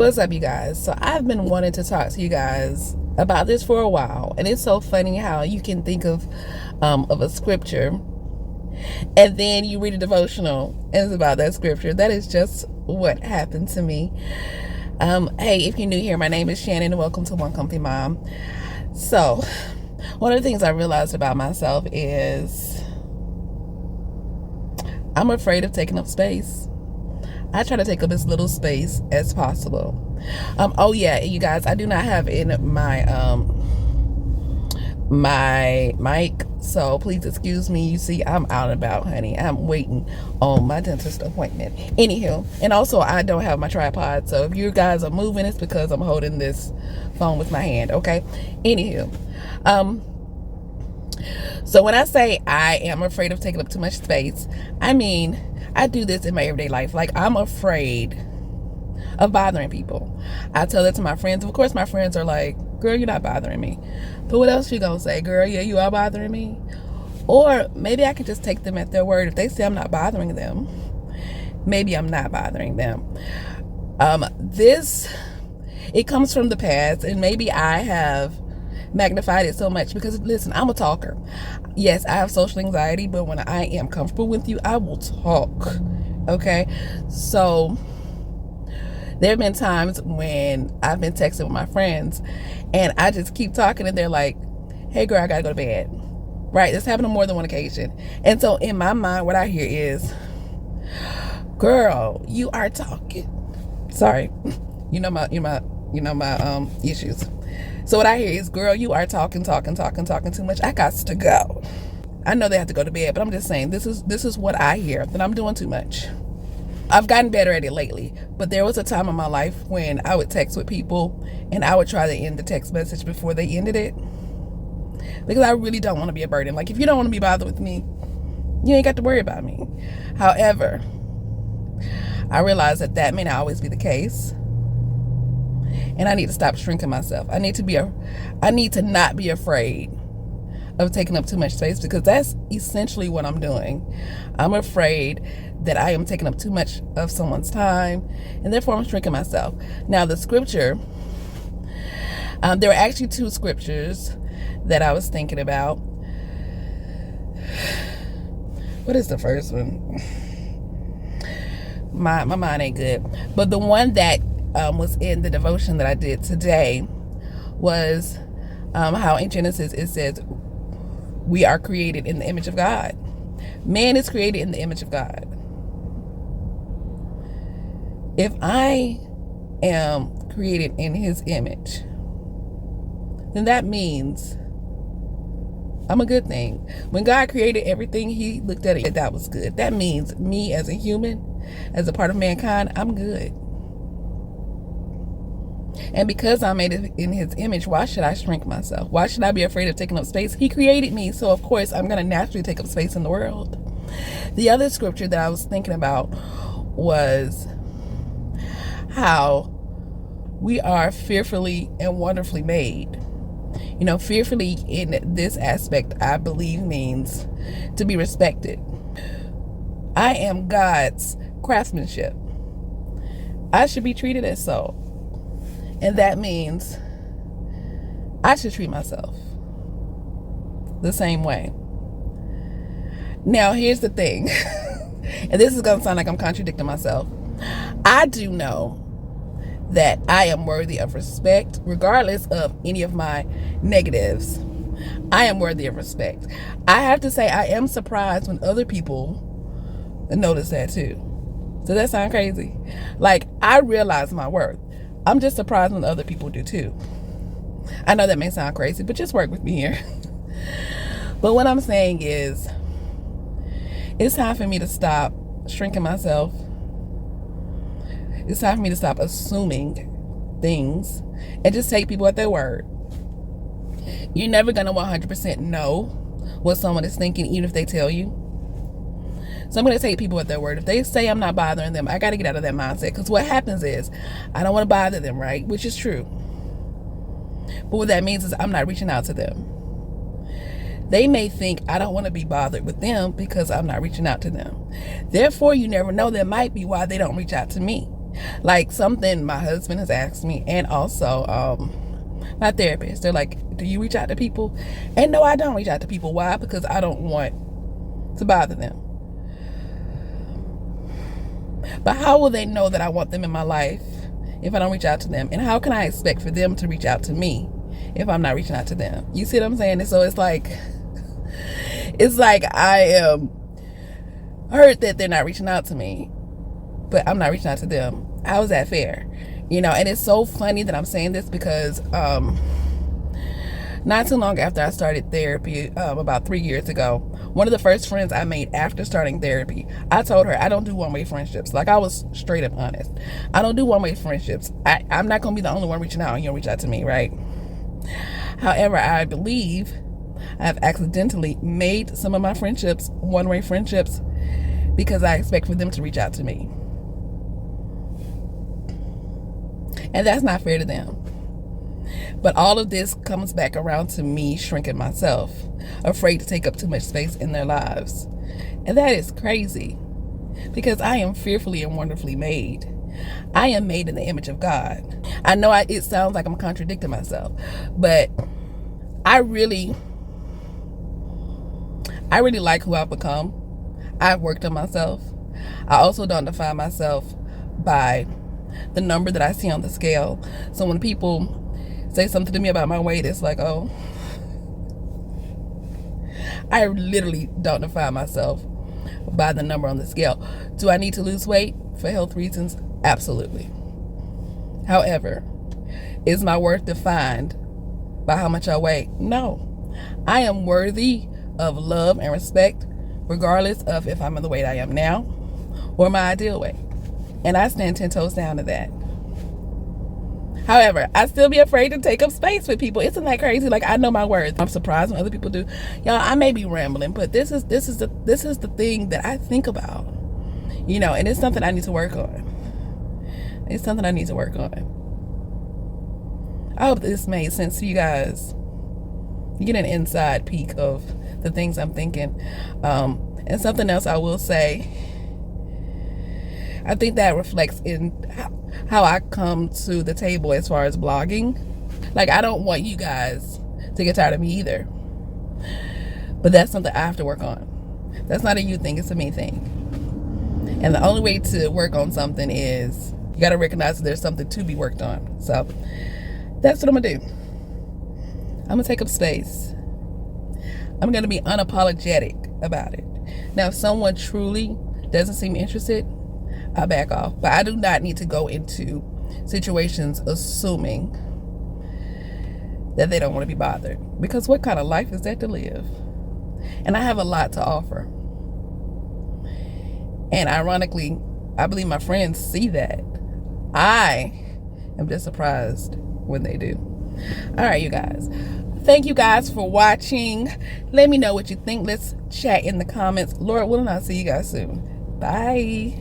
What's up, you guys? So I've been wanting to talk to you guys about this for a while, and it's so funny how you can think of a scripture, and then you read a devotional, and it's about that scripture. That is just what happened to me. Hey, if you're new here, my name is Shannon, and welcome to One Comfy Mom. So, one of the things I realized about myself is I'm afraid of taking up space. I try to take up as little space as possible. Oh yeah, you guys, I do not have in my mic, so please excuse me. You see, I'm out and about, honey. I'm waiting on my dentist appointment. Anywho, and also I don't have my tripod, so if you guys are moving, it's because I'm holding this phone with my hand. Okay. Anywho, so when I say I am afraid of taking up too much space, I mean I do this in my everyday life. Like, I'm afraid of bothering people. I tell that to my friends. Of course, my friends are like, girl, you're not bothering me. But what else you gonna say? Girl, yeah, you are bothering me. Or maybe I could just take them at their word. If they say I'm not bothering them, maybe I'm not bothering them. It comes from the past, and maybe I have magnified it so much because, listen, I'm a talker. Yes, I have social anxiety, but when I am comfortable with you, I will talk. Okay? So there have been times when I've been texting with my friends and I just keep talking and they're like, hey girl, I gotta go to bed. Right? This happened on more than one occasion. And so in my mind, what I hear is, girl, you are talking. Sorry. You know my issues. So what I hear is, girl, you are talking too much. I got to go. I know they have to go to bed, but I'm just saying, this is what I hear, that I'm doing too much. I've gotten better at it lately, but there was a time in my life when I would text with people and I would try to end the text message before they ended it, because I really don't want to be a burden. Like, if you don't want to be bothered with me, you ain't got to worry about me. However, I realize that may not always be the case. And I need to stop shrinking myself. I need to not be afraid of taking up too much space, because that's essentially what I'm doing. I'm afraid that I am taking up too much of someone's time, and therefore I'm shrinking myself. Now, the scripture, there were actually two scriptures that I was thinking about. What is the first one? My mind ain't good. But the one that was in the devotion that I did today was how in Genesis it says we are created in the image of God. Man is created in the image of God. If I am created in his image, then that means I'm a good thing. When God created everything, he looked at it, that was good. That means me as a human, as a part of mankind, I'm good. And because I'm made in his image, why should I shrink myself? Why should I be afraid of taking up space? He created me, so of course I'm going to naturally take up space in the world. The other scripture that I was thinking about was how we are fearfully and wonderfully made. You know, fearfully in this aspect, I believe, means to be respected. I am God's craftsmanship. I should be treated as so. And that means I should treat myself the same way. Now, here's the thing. And this is going to sound like I'm contradicting myself. I do know that I am worthy of respect, regardless of any of my negatives. I am worthy of respect. I have to say, I am surprised when other people notice that too. Does that sound crazy? Like, I realize my worth. I'm just surprised when other people do too. I know that may sound crazy, but just work with me here. But what I'm saying is, it's time for me to stop shrinking myself. It's time for me to stop assuming things and just take people at their word. You're never going to 100% know what someone is thinking, even if they tell you. So I'm going to take people at their word. If they say I'm not bothering them, I got to get out of that mindset. Because what happens is, I don't want to bother them, right? Which is true. But what that means is I'm not reaching out to them. They may think I don't want to be bothered with them because I'm not reaching out to them. Therefore, you never know, that might be why they don't reach out to me. Like something my husband has asked me, and also my therapist. They're like, do you reach out to people? And no, I don't reach out to people. Why? Because I don't want to bother them. But how will they know that I want them in my life if I don't reach out to them? And how can I expect for them to reach out to me if I'm not reaching out to them? You see what I'm saying? And so it's like I am hurt that they're not reaching out to me, but I'm not reaching out to them. How is that fair? You know, and it's so funny that I'm saying this because not too long after I started therapy, about 3 years ago, one of the first friends I made after starting therapy, I told her I don't do one-way friendships. Like, I was straight up honest. I don't do one-way friendships. I'm not going to be the only one reaching out and you'll reach out to me, right? However, I believe I've accidentally made some of my friendships one-way friendships because I expect for them to reach out to me. And that's not fair to them. But all of this comes back around to me shrinking myself, afraid to take up too much space in their lives. And that is crazy because I am fearfully and wonderfully made. I am made in the image of God. I know it sounds like I'm contradicting myself, but I really like who I've become. I've worked on myself. I also don't define myself by the number that I see on the scale. So when people say something to me about my weight, it's like, oh, I literally don't define myself by the number on the scale. Do I need to lose weight for health reasons? Absolutely. However, is my worth defined by how much I weigh? No. I am worthy of love and respect regardless of if I'm in the weight I am now or my ideal weight. And I stand 10 toes down to that. However, I still be afraid to take up space with people. Isn't that crazy? Like, I know my worth. I'm surprised when other people do. Y'all, I may be rambling, but this is the thing that I think about. You know, and it's something I need to work on. It's something I need to work on. I hope this made sense to you guys. You get an inside peek of the things I'm thinking. And something else I will say, I think that reflects in how I come to the table as far as blogging. Like, I don't want you guys to get tired of me either. But that's something I have to work on. That's not a you thing, it's a me thing. And the only way to work on something is you got to recognize that there's something to be worked on. So that's what I'm going to do. I'm going to take up space. I'm going to be unapologetic about it. Now, if someone truly doesn't seem interested, I'll back off. But I do not need to go into situations assuming that they don't want to be bothered. Because what kind of life is that to live? And I have a lot to offer. And ironically, I believe my friends see that. I am just surprised when they do. All right, you guys. Thank you guys for watching. Let me know what you think. Let's chat in the comments. Lord willing, I'll see you guys soon. Bye.